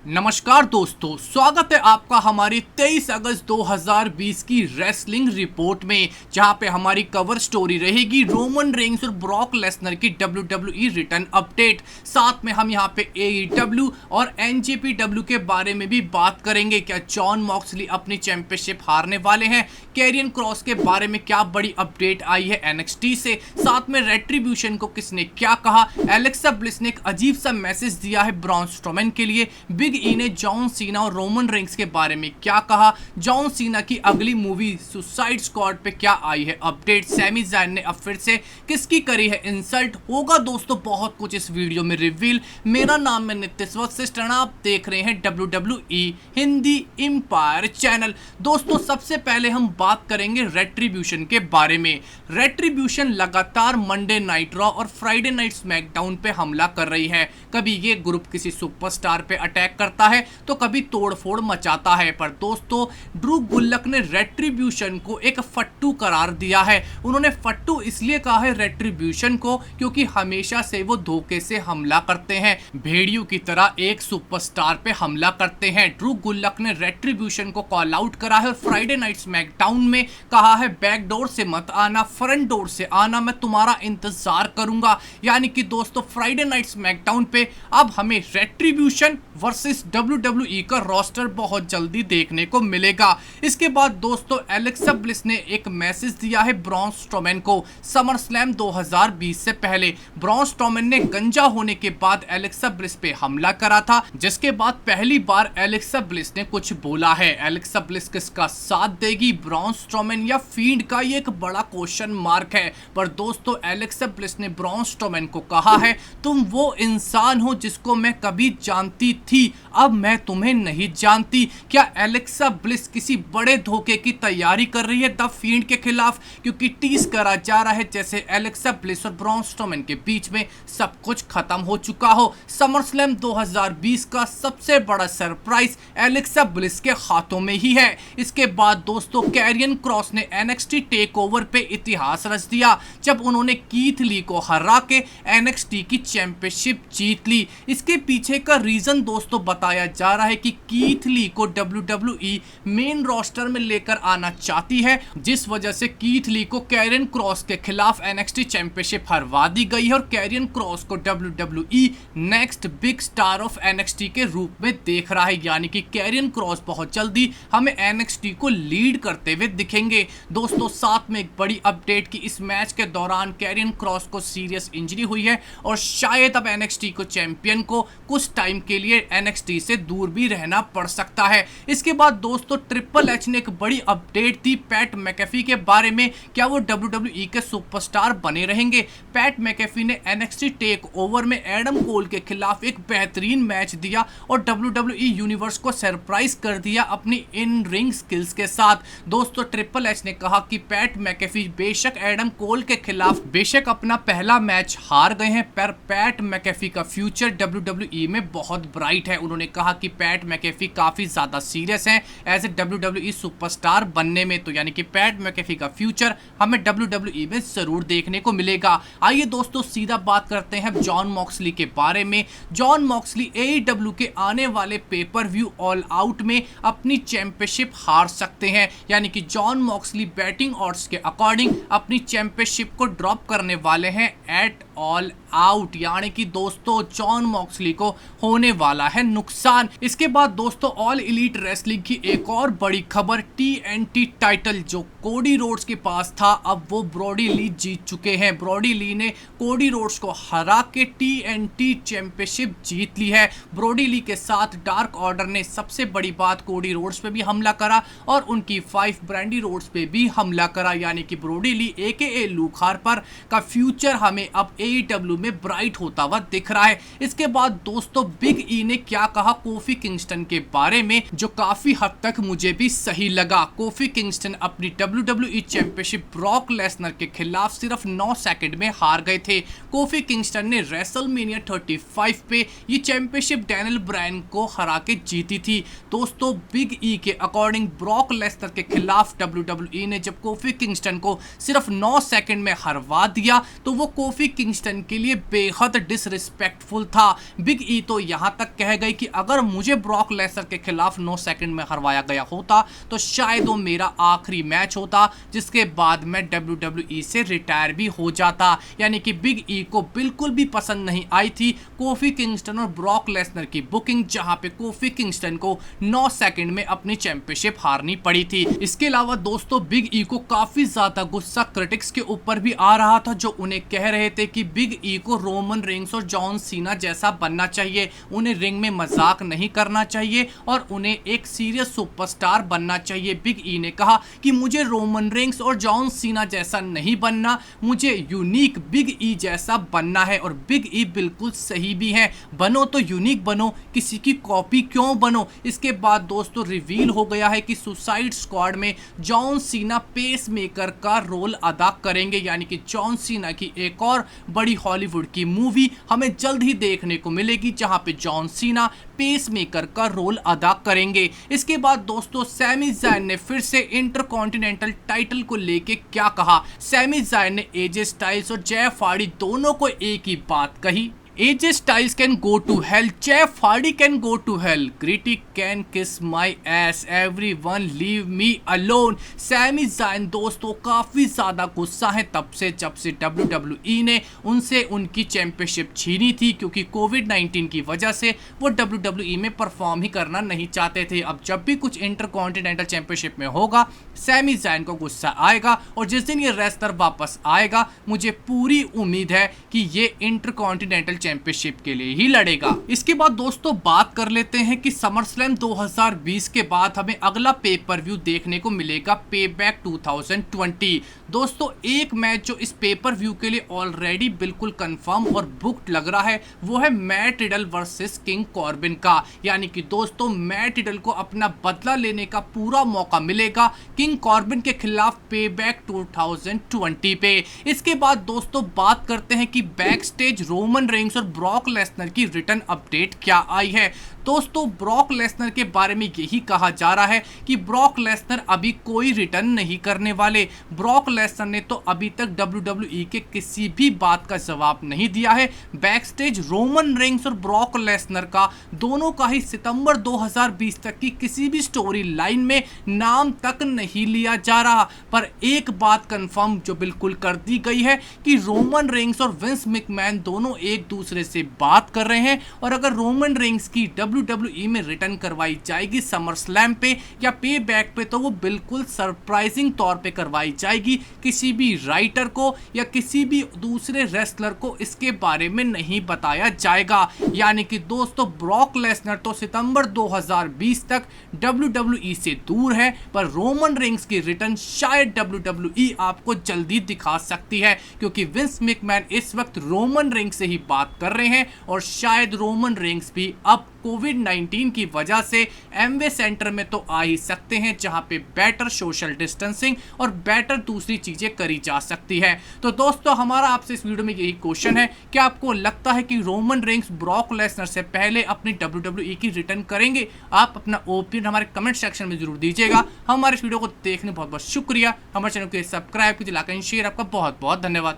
नमस्कार दोस्तों, स्वागत है आपका हमारी 23 अगस्त 2020 की रेसलिंग रिपोर्ट में, जहां पे हमारी कवर स्टोरी रहेगी रोमन रेंस और ब्रॉक लेसनर की WWE रिटर्न अपडेट। साथ में हम यहां पे AEW और NJPW के बारे में भी बात करेंगे। क्या जॉन मॉक्सली अपनी चैंपियनशिप हारने वाले हैं? कैरियन क्रॉस के बारे में क्या बड़ी अपडेट आई है NXT से? साथ में रेट्रिब्यूशन को किसने क्या कहा? एलेक्सा ब्लिस ने एक अजीब सा मैसेज दिया है ब्रॉन स्ट्रोमैन के लिए। बिग ई ने जॉन सीना और रोमन रेंस के बारे में क्या कहा? जॉन सीना की अगली मूवी सुसाइड स्क्वाड पे क्या आई है अपडेट? सैमी ज़ैन ने अब फिर से किसकी करी है इंसल्ट? होगा दोस्तों बहुत कुछ इस वीडियो में रिवील। मेरा नाम है नितिश वशिष्ठ, आप देख रहे हैं WWE हिंदी एम्पायर चैनल। दोस्तों सबसे पहले हम बात करेंगे रेट्रिब्यूशन के बारे में। रेट्रिब्यूशन लगातार मंडे नाइट रॉ और फ्राइडे नाइट स्मैकडाउन पे हमला कर रही है। कभी ये ग्रुप किसी सुपरस्टार पे अटैक करता है तो कभी तोड़फोड़ मचाता है, पर दोस्तों ड्रू गुल्लक ने रेट्रिब्यूशन को एक फट्टू करार दिया है। उन्होंने फट्टू इसलिए कहा है रेट्रिब्यूशन को क्योंकि हमेशा से वो धोखे से हमला करते हैं, भेड़ियों की तरह एक सुपरस्टार पे हमला करते हैं। ड्रू गुल्लक ने रेट्रिब्यूशन को कॉल आउट करा है और फ्राइडे नाइट स्मैकडाउन में कहा है बैक डोर से मत आना, फ्रंट डोर से आना, मैं तुम्हारा इंतजार करूंगा। यानी कि दोस्तों फ्राइडे नाइट स्मैकडाउन पे अब हमें रेट्रिब्यूशन वर्सेस WWE का रोस्टर बहुत जल्दी देखने को मिलेगा। इसके बाद दोस्तों एलेक्सा ब्लिस ने एक मैसेज दिया है ब्रॉन स्ट्रोमैन को। समर स्लैम 2020 से पहले ब्रॉन स्ट्रोमैन ने गंजा होने के बाद एलेक्सा ब्लिस पे हमला करा था, जिसके बाद पहली बार एलेक्सा ब्लिस ने कुछ बोला है। एलेक्सा ब्लिस किसका साथ देगी, ब्रॉन स्ट्रोमैन या फील्ड का? ये एक बड़ा क्वेश्चन मार्क है। पर दोस्तों एलेक्सा ब्लिस ने ब्रॉन स्ट्रोमैन को कहा है तुम वो इंसान हो जिसको मैं कभी जानती थी, अब मैं तुम्हें नहीं जानती। क्या एलेक्सा ब्लिस किसी बड़े धोखे की तैयारी कर रही है द फील्ड के खिलाफ? क्योंकि टीज करा जा रहा है जैसे एलेक्सा ब्लिस और ब्रॉन स्ट्रोमैन के बीच में सब कुछ खत्म हो चुका हो। समर स्लैम 2020 का सबसे बड़ा सरप्राइज एलेक्सा ब्लिस के हाथों में ही है। इसके बाद दोस्तों कैरियन क्रॉस ने NXT टेकओवर पे इतिहास रच दिया जब उन्होंने कीथ ली को हरा के NXT की चैंपियनशिप जीत ली। इसके पीछे का रीजन दोस्तों बताया जा रहा है कि कीथ ली को WWE मेन रोस्टर में लेकर आना चाहती है, जिस वजह से कीथ ली को कैरियन क्रॉस के खिलाफ NXT चैंपियनशिप हरवा दी गई है और कैरियन क्रॉस को WWE next big star of NXT के रूप में देख रहा है। यानी कि कैरियन क्रॉस बहुत जल्दी हमें NXT को लीड करते हुए दिखेंगे। दोस्तों साथ में एक बड़ी अपडेट की इस मैच के दौरान कैरियन क्रॉस को सीरियस इंजरी हुई है और शायद अब NXT को चैंपियन को कुछ टाइम के लिए NXT से दूर भी रहना पड़ सकता है। इसके बाद दोस्तों ट्रिपल एच ने एक बड़ी अपडेट दी पैट मैकेफी के बारे में। क्या वो WWE के सुपरस्टार बने रहेंगे? पैट मैकेफी ने NXT टेक ओवर में एडम कोल के खिलाफ एक बेहतरीन मैच दिया और WWE यूनिवर्स को सरप्राइज कर दिया अपनी इन रिंग स्किल्स के साथ। दोस्तों ट्रिपल एच ने कहा कि पैट मैकेफी बेशक एडम कोल के खिलाफ बेशक अपना पहला मैच हार गए हैं, पर पैट मैकेफी का फ्यूचर WWE में बहुत ब्राइट है। उन्होंने कहा कि पैट मैकेफी काफी ज्यादा सीरियस हैं एज ए WWE सुपरस्टार बनने में, तो यानी कि पैट मैकेफी का फ्यूचर हमें WWE में जरूर देखने को मिलेगा। आइए दोस्तों सीधा बात करते हैं जॉन मॉक्सली के बारे में। जॉन मॉक्सली AEW के आने वाले पेपर व्यू ऑल आउट में अपनी चैंपियनशिप हार सकते हैं। यानी कि जॉन मॉक्सली बैटिंग ऑड्स के अकॉर्डिंग अपनी चैंपियनशिप को ड्रॉप करने वाले हैं एट ऑल आउट। यानी कि दोस्तों जॉन मॉक्सली को होने वाला है नुकसान। इसके बाद दोस्तों ऑल एलीट रेसलिंग की एक और बड़ी खबर, TNT टाइटल जो कोडी रोड्स के पास था अब वो ब्रॉडी ली जीत चुके हैं। ब्रॉडी ली ने कोडी रोड्स को हरा के TNT चैंपियनशिप जीत ली है। ब्रॉडी ली के साथ डार्क ऑर्डर ने सबसे बड़ी बात कोडी रोड्स पे भी हमला करा और उनकी 5 ब्रांडी रोड्स पे भी हमला करा। यानी कि ब्रॉडी ली AKA लूक हार्पर का फ्यूचर हमें अब AEW में ब्राइट होता हुआ दिख रहा है। इसके बाद दोस्तों बिग ई ने क्या कहा कोफी किंगस्टन के बारे में, जो काफी हद तक मुझे भी सही लगा। कोफी किंगस्टन अपनी WWE चैंपियनशिप ब्रॉक लेसनर के खिलाफ सिर्फ 9 सेकंड में हार गए थे। कोफी किंगस्टन ने रेसलमेनिया 35 पे ये चैंपियनशिप डैनियल ब्रायन को हरा के जीती थी। दोस्तों बिग ई के अकॉर्डिंग ब्रॉक लेसनर के खिलाफ WWE ने जब कोफी किंगस्टन को सिर्फ 9 सेकंड में हरवा दिया तो वो कोफी किंगस्टन किंगस्टन के लिए बेहद डिसरिस्पेक्टफुल था। बिग ई तो यहां तक कह गई कि अगर मुझे ब्रॉक लेसनर के खिलाफ 9 सेकंड में हरवाया गया होता तो शायद वो मेरा आखिरी मैच होता, जिसके बाद मैं WWE से रिटायर भी हो जाता। यानी कि बिग ई को बिल्कुल भी पसंद नहीं आई थी कोफी किंगस्टन और ब्रॉक लेसनर की बुकिंग, जहां पे कोफी किंगस्टन को 9 सेकंड में अपनी चैंपियनशिप हारनी पड़ी थी। इसके अलावा दोस्तों बिग ई को काफी ज्यादा गुस्सा क्रिटिक्स के ऊपर भी आ रहा था, जो उन्हें कह रहे थे कि बिग ई को रोमन रेंस और जॉन सीना जैसा बनना चाहिए, उन्हें रिंग में मजाक नहीं करना चाहिए और उन्हें एक सीरियस सुपरस्टार बनना चाहिए। बिग ई ने कहा कि मुझे रोमन रेंस और जॉन सीना जैसा नहीं बनना, मुझे यूनिक बिग ई जैसा बनना है। और बिग ई बिल्कुल सही भी है, बनो तो यूनिक बनो, किसी की कॉपी क्यों बनो। इसके बाद दोस्तों रिवील हो गया है कि सुसाइड स्क्वाड में जॉन सीना पेस मेकर का रोल अदा करेंगे, यानी कि जॉन सीना की एक और बड़ी हॉलीवुड की मूवी हमें जल्द ही देखने को मिलेगी, जहां पे जॉन सीना पेस मेकर का रोल अदा करेंगे। इसके बाद दोस्तों सैमी ज़ायन ने फिर से इंटरकॉन्टिनेंटल टाइटल को लेके क्या कहा। सैमी ज़ायन ने एजे स्टाइल्स और जेफ हार्डी दोनों को एक ही बात कही, AJ Styles can go to hell, Jeff Hardy can go to hell, Critic can kiss my ass, everyone leave me alone। Sammy Zayn दोस्तों काफी ज्यादा गुस्सा है तब से जब से WWE ने उनसे उनकी चैंपियनशिप छीनी थी, क्योंकि कोविड-19 की वजह से वो WWE में परफॉर्म ही करना नहीं चाहते थे। अब जब भी कुछ इंटरकॉन्टिनेंटल चैंपियनशिप में होगा सैमी ज़ायन को गुस्सा आएगा, और जिस दिन ये रेसलर वापस आएगा मुझे पूरी उम्मीद है कि ये इंटरकॉन्टिनेंटल चैंपियनशिप के लिए ही लड़ेगा। इसके बाद दोस्तों बात कर लेते हैं कि समर स्लैम 2020 के बाद हमें अगला पेपर व्यू देखने को मिलेगा पेबैक 2020। दोस्तों एक मैच जो इस पेपर व्यू के लिए ऑलरेडी बिल्कुल कंफर्म और बुक्ड लग रहा है वो है Matt Riddle versus king Corbin का। यानी कि दोस्तों मैट रिडल को अपना बदला लेने का पूरा मौका मिलेगा किंग कॉर्बिन के खिलाफ पेबैक 2020 पे। इसके बाद दोस्तों बात करते हैं कि बैक स्टेज रोमन रेंस और ब्रॉक लेसनर की रिटर्न अपडेट क्या आई है। दोस्तों ब्रॉक लेसनर के बारे में यही कहा जा रहा है कि ब्रॉक लेसनर अभी कोई रिटर्न नहीं करने वाले। ब्रॉक लेसनर ने तो अभी तक WWE के किसी भी बात का जवाब नहीं दिया है। बैक स्टेज रोमन रेंस और ब्रॉक लेसनर का दोनों का ही सितंबर 2020 तक की किसी भी स्टोरी लाइन में नाम तक नहीं लिया जा रहा। पर एक बात कंफर्म जो बिल्कुल कर दी गई है कि रोमन रेंस और विंस मैकमैन दोनों एक दूसरे से बात कर रहे हैं, और अगर रोमन रेंस की WWE में रिटर्न करवाई जाएगी समर स्लैम पे या पे बैक पे, तो वो बिल्कुल सरप्राइजिंग तौर पे करवाई जाएगी। किसी भी राइटर को या किसी भी दूसरे रेसलर को इसके बारे में नहीं बताया जाएगा। यानी कि दोस्तों ब्रॉक लेसनर तो सितंबर 2020 तक WWE से दूर है, पर रोमन रेंस की रिटर्न शायद WWE आपको जल्दी दिखा सकती है, क्योंकि विंस मैकमैन इस वक्त रोमन रेंस से ही बात कर रहे हैं, और शायद रोमन रेंस भी अब कोविड-19 की वजह से एमवे सेंटर में तो आ ही सकते हैं, जहां पे बेटर सोशल डिस्टेंसिंग और बेटर दूसरी चीजें करी जा सकती है। तो दोस्तों हमारा आपसे इस वीडियो में यही क्वेश्चन है, क्या आपको लगता है कि रोमन रेंस ब्रॉक लेसनर से पहले अपनी WWE की रिटर्न करेंगे? आप अपना ओपिनियन हमारे कमेंट सेक्शन में जरूर दीजिएगा। हमारे इस वीडियो को देखने बहुत बहुत शुक्रिया। हमारे चैनल को सब्सक्राइब कीजिए, लाइक एंड शेयर। आपका बहुत बहुत धन्यवाद।